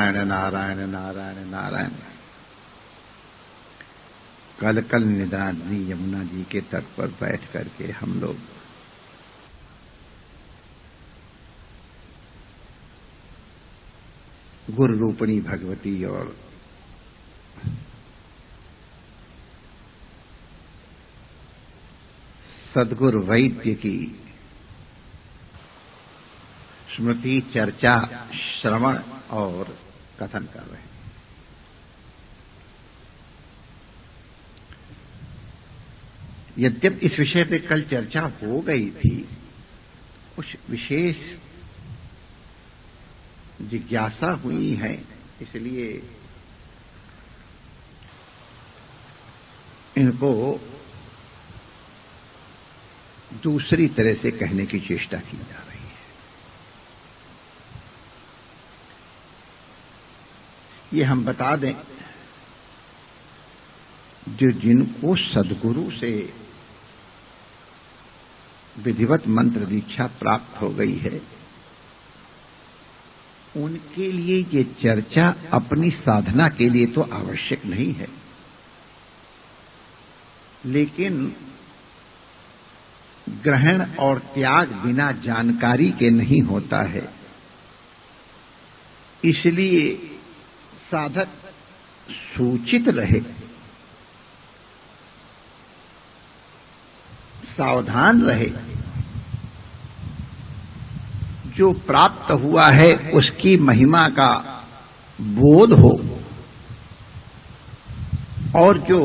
नारायण नारायण नारायण नारायण। कल कल निदानी यमुना जी के तट पर बैठ करके हम लोग गुरु रूपणी भगवती और सद्गुरु वैद्य की स्मृति चर्चा श्रवण और कथन कर रहे हैं। यद्यप इस विषय पे कल चर्चा हो गई थी, कुछ विशेष जिज्ञासा हुई है, इसलिए इनको दूसरी तरह से कहने की चेष्टा की जा रही है। ये हम बता दें, जो जिनको सद्गुरु से विधिवत मंत्र दीक्षा प्राप्त हो गई है, उनके लिए ये चर्चा अपनी साधना के लिए तो आवश्यक नहीं है, लेकिन ग्रहण और त्याग बिना जानकारी के नहीं होता है। इसलिए साधक सूचित रहे, सावधान रहे, जो प्राप्त हुआ है उसकी महिमा का बोध हो, और जो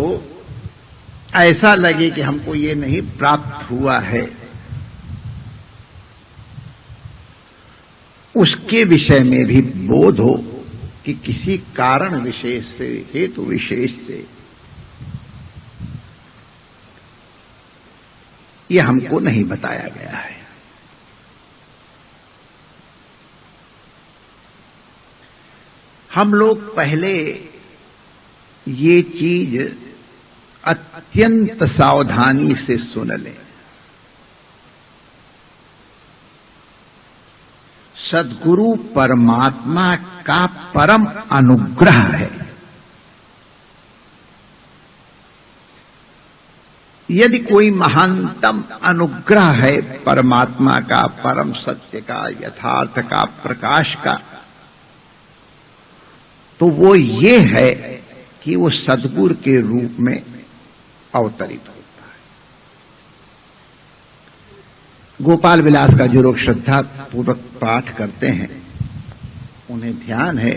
ऐसा लगे कि हमको ये नहीं प्राप्त हुआ है, उसके विषय में भी बोध हो कि किसी कारण विशेष से, हेतु विशेष से ये हमको नहीं बताया गया है। हम लोग पहले ये चीज अत्यंत सावधानी से सुन लें। सद्गुरु परमात्मा का परम अनुग्रह है। यदि कोई महानतम अनुग्रह है परमात्मा का, परम सत्य का, यथार्थ का, प्रकाश का, तो वो ये है कि वो सद्गुरु के रूप में अवतरित होता है। गोपाल विलास का जो लोग श्रद्धा पूर्वक पाठ करते हैं, उन्हें ध्यान है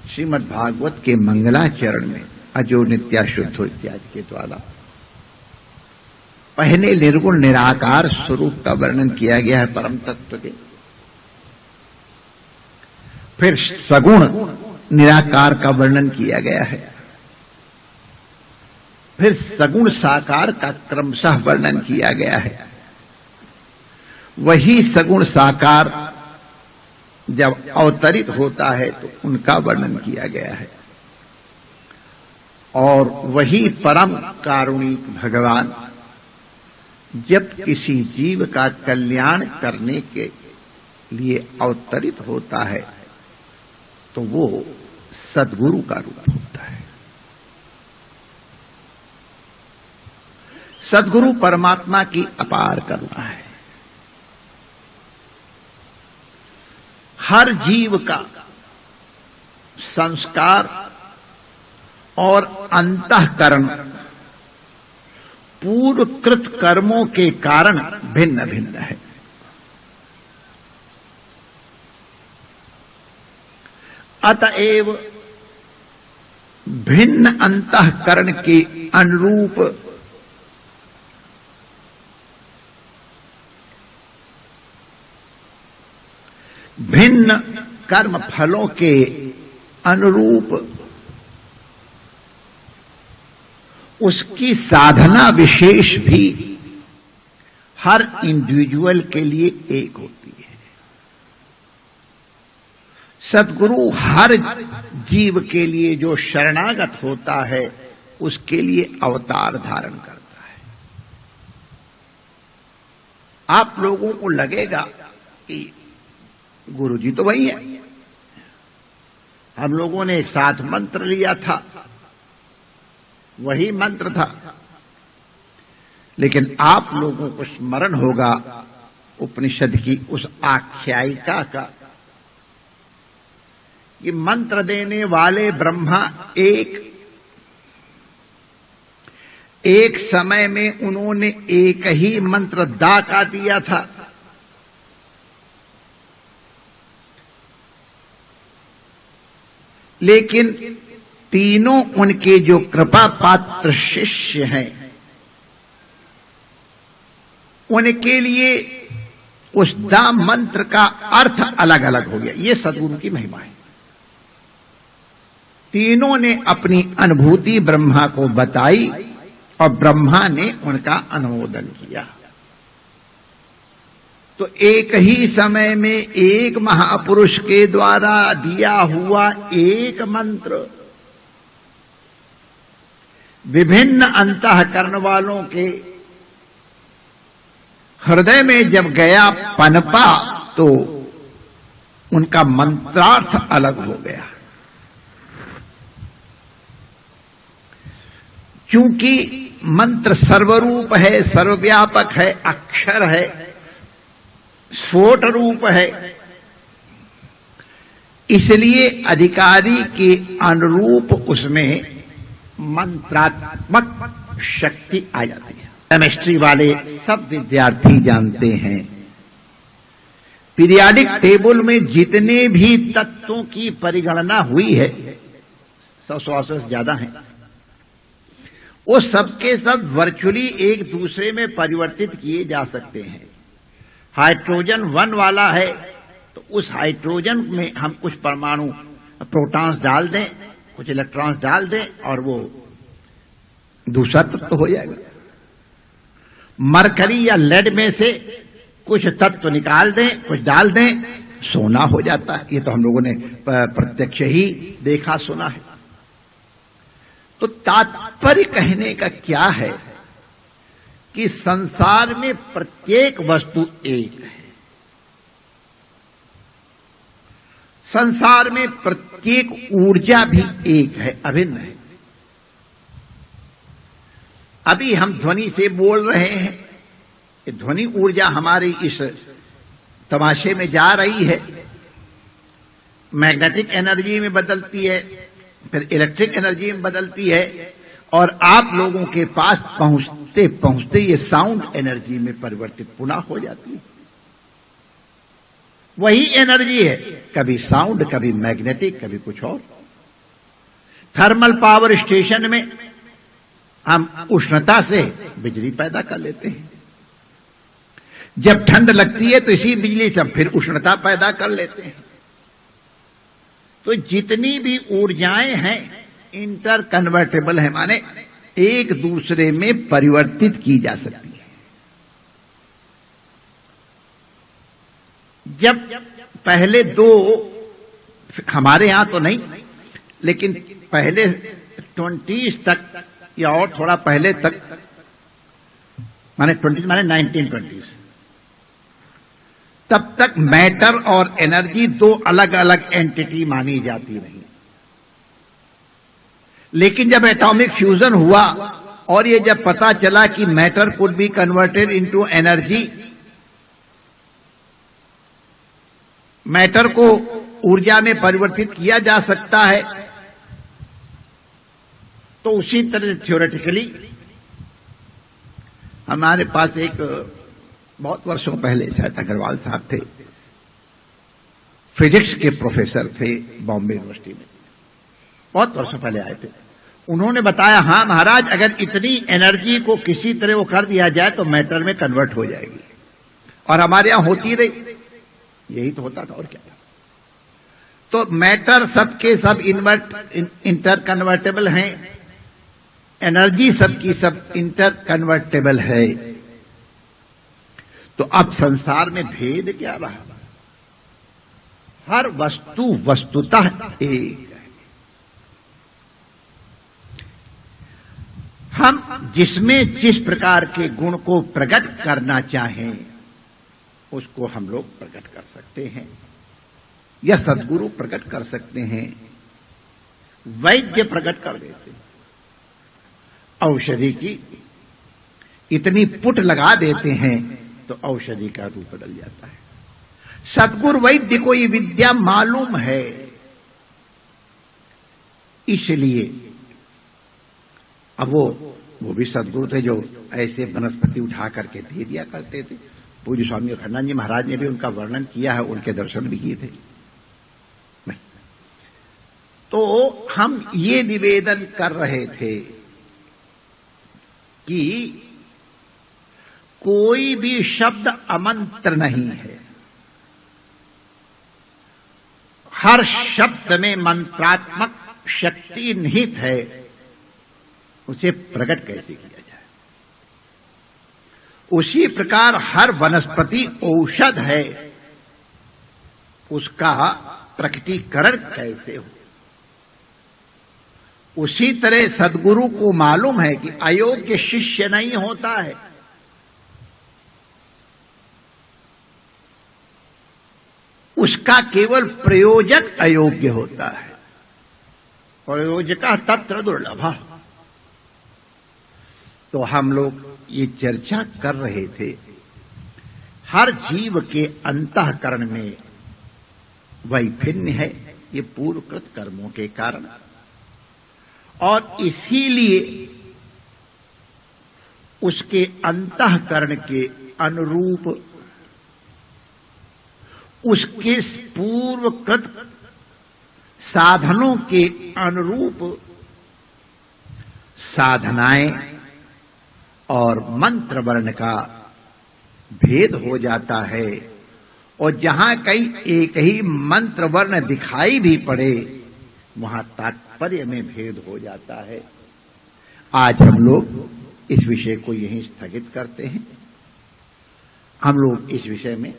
श्रीमद् भागवत के मंगलाचरण में अजो नित्याशुद्धो इत्यादि के द्वारा पहले निर्गुण निराकार स्वरूप का वर्णन किया गया है परम तत्व के, फिर सगुण निराकार का वर्णन किया गया है, फिर सगुण साकार का क्रमशः वर्णन किया गया है। वही सगुण साकार जब अवतरित होता है तो उनका वर्णन किया गया है, और वही परम कारुणिक भगवान जब किसी जीव का कल्याण करने के लिए अवतरित होता है तो वो सद्गुरु का रूप होता है। सद्गुरु परमात्मा की अपार करुणा है। हर जीव का संस्कार और अंतःकरण पूर्वकृत कर्मों के कारण भिन्न भिन्न है। अतएव भिन्न अंतःकरण के अनुरूप भिन्न कर्म फलों के अनुरूप उसकी साधना विशेष भी हर इंडिविजुअल के लिए एक होती है। सद्गुरु हर जीव के लिए जो शरणागत होता है उसके लिए अवतार धारण करता है। आप लोगों को लगेगा कि गुरु जी तो वही है, हम लोगों ने एक साथ मंत्र लिया था, वही मंत्र था, लेकिन आप लोगों को स्मरण होगा उपनिषद की उस आख्यायिका का, ये मंत्र देने वाले ब्रह्मा एक समय में उन्होंने एक ही मंत्र दा का दिया था। लेकिन तीनों उनके जो कृपा पात्र शिष्य हैं, उनके लिए उस दा मंत्र का अर्थ अलग अलग हो गया। ये सद्गुरु की महिमा है। तीनों ने अपनी अनुभूति ब्रह्मा को बताई और ब्रह्मा ने उनका अनुमोदन किया। तो एक ही समय में एक महापुरुष के द्वारा दिया हुआ एक मंत्र विभिन्न अंतःकरण वालों के हृदय में जब गया पनपा तो उनका मंत्रार्थ अलग हो गया। क्योंकि मंत्र सर्वरूप है, सर्वव्यापक है, अक्षर है, स्फोट रूप है, इसलिए अधिकारी के अनुरूप उसमें मंत्रात्मक शक्ति आ जाती है। केमिस्ट्री वाले सब विद्यार्थी जानते हैं, पीरियाडिक टेबल में जितने भी तत्वों की परिगणना हुई है, 100 से ज्यादा है, वो सबके सब वर्चुअली एक दूसरे में परिवर्तित किए जा सकते हैं। हाइड्रोजन 1 वाला है तो उस हाइड्रोजन में हम कुछ परमाणु प्रोटॉन्स डाल दें, कुछ इलेक्ट्रॉन्स डाल दें और वो दूसरा तत्व हो जाएगा। मरकरी या लेड में से कुछ तत्व निकाल दें, कुछ डाल दें, सोना हो जाता है। ये तो हम लोगों ने प्रत्यक्ष ही देखा सुना है। तो तात्पर्य कहने का क्या है कि संसार में प्रत्येक वस्तु एक है। संसार में प्रत्येक ऊर्जा भी एक है, अभिन्न है। अभी हम ध्वनि से बोल रहे हैं, ये ध्वनि ऊर्जा हमारी इस तमाशे में जा रही है, मैग्नेटिक एनर्जी में बदलती है, फिर इलेक्ट्रिक एनर्जी में बदलती है, और आप लोगों के पास पहुंचते पहुंचते ये साउंड एनर्जी में परिवर्तित पुनः हो जाती है। वही एनर्जी है, कभी साउंड, कभी मैग्नेटिक, कभी कुछ और। थर्मल पावर स्टेशन में हम उष्णता से बिजली पैदा कर लेते हैं। जब ठंड लगती है तो इसी बिजली से फिर उष्णता पैदा कर लेते हैं। तो जितनी भी ऊर्जाएं हैं इंटर कन्वर्टेबल है, माने एक दूसरे में परिवर्तित की जा सकती है। जब पहले दो, हमारे यहां तो नहीं, लेकिन पहले 20s तक या और थोड़ा पहले तक, माने 20s माने 1920s, तब तक मैटर और एनर्जी दो अलग अलग एंटिटी मानी जाती रही। लेकिन जब एटॉमिक फ्यूजन हुआ और ये जब पता चला कि matter could be converted into energy, matter को ऊर्जा में परिवर्तित किया जा सकता है, तो उसी तरह थ्योरेटिकली हमारे पास एक बहुत वर्षों पहले शायद अग्रवाल साहब थे, फिजिक्स के प्रोफेसर थे बॉम्बे यूनिवर्सिटी में, बहुत वर्षों पहले आए थे। उन्होंने बताया, हाँ महाराज, अगर इतनी एनर्जी को किसी तरह वो कर दिया जाए तो मैटर में कन्वर्ट हो जाएगी, और हमारे यहां होती रही, यही तो होता था और क्या था। तो मैटर सबके सब इंटर कन्वर्टेबल हैं, एनर्जी सबकी सब इंटर कन्वर्टेबल है। तो अब संसार में भेद क्या रहा? हर वस्तु वस्तुतः एक है। हम जिसमें जिस प्रकार के गुण को प्रकट करना चाहें उसको हम लोग प्रकट कर सकते हैं, या सद्गुरु प्रकट कर सकते हैं, वैद्य प्रकट कर देते हैं। औषधि की इतनी पुट लगा देते हैं तो औषधि का रूप बदल जाता है। सद्गुरु वैद्य को ये विद्या मालूम है, इसलिए अब वो भी सद्गुरु थे जो ऐसे वनस्पति उठा करके दे दिया करते थे। पूज्य स्वामी अखंडानंद जी महाराज ने भी उनका वर्णन किया है, उनके दर्शन भी किए थे। तो हम ये निवेदन कर रहे थे कि कोई भी शब्द अमंत्र नहीं है, हर शब्द में मंत्रात्मक शक्ति निहित है। उसे प्रकट कैसे किया जाए? उसी प्रकार हर वनस्पति औषध है, उसका प्रकटीकरण कैसे हो? उसी तरह सद्गुरु को मालूम है कि अयोग्य शिष्य नहीं होता है, उसका केवल प्रयोजक अयोग्य होता है। प्रयोजका तत्र दुर्लभ। तो हम लोग ये चर्चा कर रहे थे, हर जीव के अंतःकरण में वैभिन्न है, ये पूर्वकृत कर्मों के कारण, और इसीलिए उसके अंतःकरण के अनुरूप उसके पूर्वकृत साधनों के अनुरूप साधनाएं और मंत्र वर्ण का भेद हो जाता है। और जहां कहीं एक ही मंत्र वर्ण दिखाई भी पड़े, वहां तात्पर्य में भेद हो जाता है। आज हम लोग इस विषय को यहीं स्थगित करते हैं। हम लोग इस विषय में,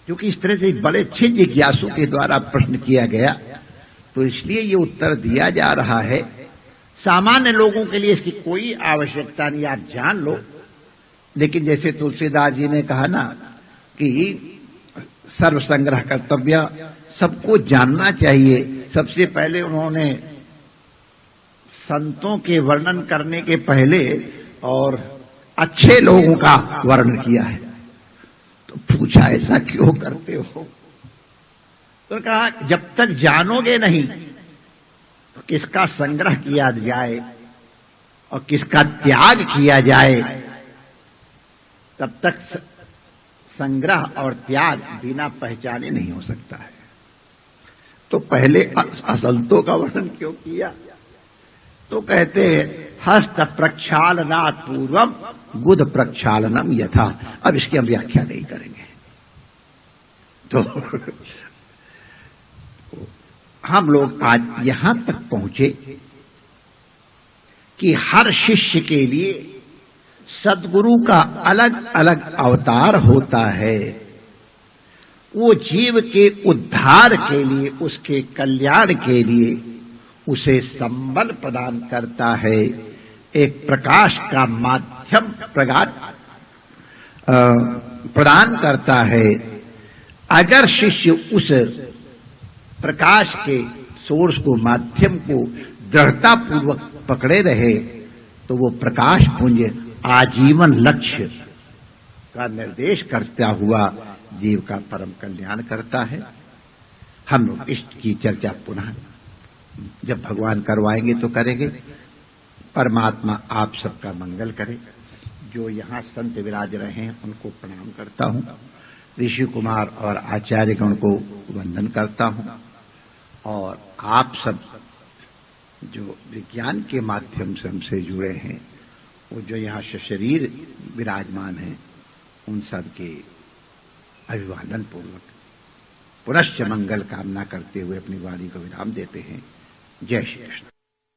क्योंकि इस तरह से बड़े अच्छे जिज्ञासु के द्वारा प्रश्न किया गया, तो इसलिए ये उत्तर दिया जा रहा है। सामान्य लोगों के लिए इसकी कोई आवश्यकता नहीं, आप जान लो। लेकिन जैसे तुलसीदास जी ने कहा ना कि सर्व संग्रह कर्तव्य, सबको जानना चाहिए। सबसे पहले उन्होंने संतों के वर्णन करने के पहले और अच्छे लोगों का वर्णन किया है। तो पूछा, ऐसा क्यों करते हो? तो कहा, जब तक जानोगे नहीं तो किसका संग्रह किया जाए और किसका त्याग किया जाए, तब तक संग्रह और त्याग बिना पहचाने नहीं हो सकता है। तो पहले असंतों का वर्णन क्यों किया? तो कहते हैं, हस्त प्रक्षालनात् पूर्वम गुद प्रक्षालनम यथा। अब इसकी हम व्याख्या नहीं करेंगे। तो हम लोग आज यहां तक पहुंचे कि हर शिष्य के लिए सद्गुरु का अलग अलग अवतार होता है। वो जीव के उद्धार के लिए, उसके कल्याण के लिए उसे संबल प्रदान करता है, एक प्रकाश का माध्यम प्रदान करता है। अगर शिष्य उस प्रकाश के सोर्स को, माध्यम को दृढ़ता पूर्वक पकड़े रहे, तो वो प्रकाश पुंज आजीवन लक्ष्य का निर्देश करता हुआ जीव का परम कल्याण करता है। हम लोग इसकी चर्चा पुनः जब भगवान करवाएंगे तो करेंगे। परमात्मा आप सबका मंगल करे। जो यहाँ संत विराज रहे हैं उनको प्रणाम करता हूँ, ऋषि कुमार और आचार्यगण को वंदन करता हूँ, और आप सब जो विज्ञान के माध्यम से हमसे जुड़े हैं, वो जो यहाँ शरीर विराजमान हैं, उन सब के अभिवादन पूर्वक पुनश्च मंगल कामना करते हुए अपनी वाणी को विराम देते हैं। जय श्री कृष्ण।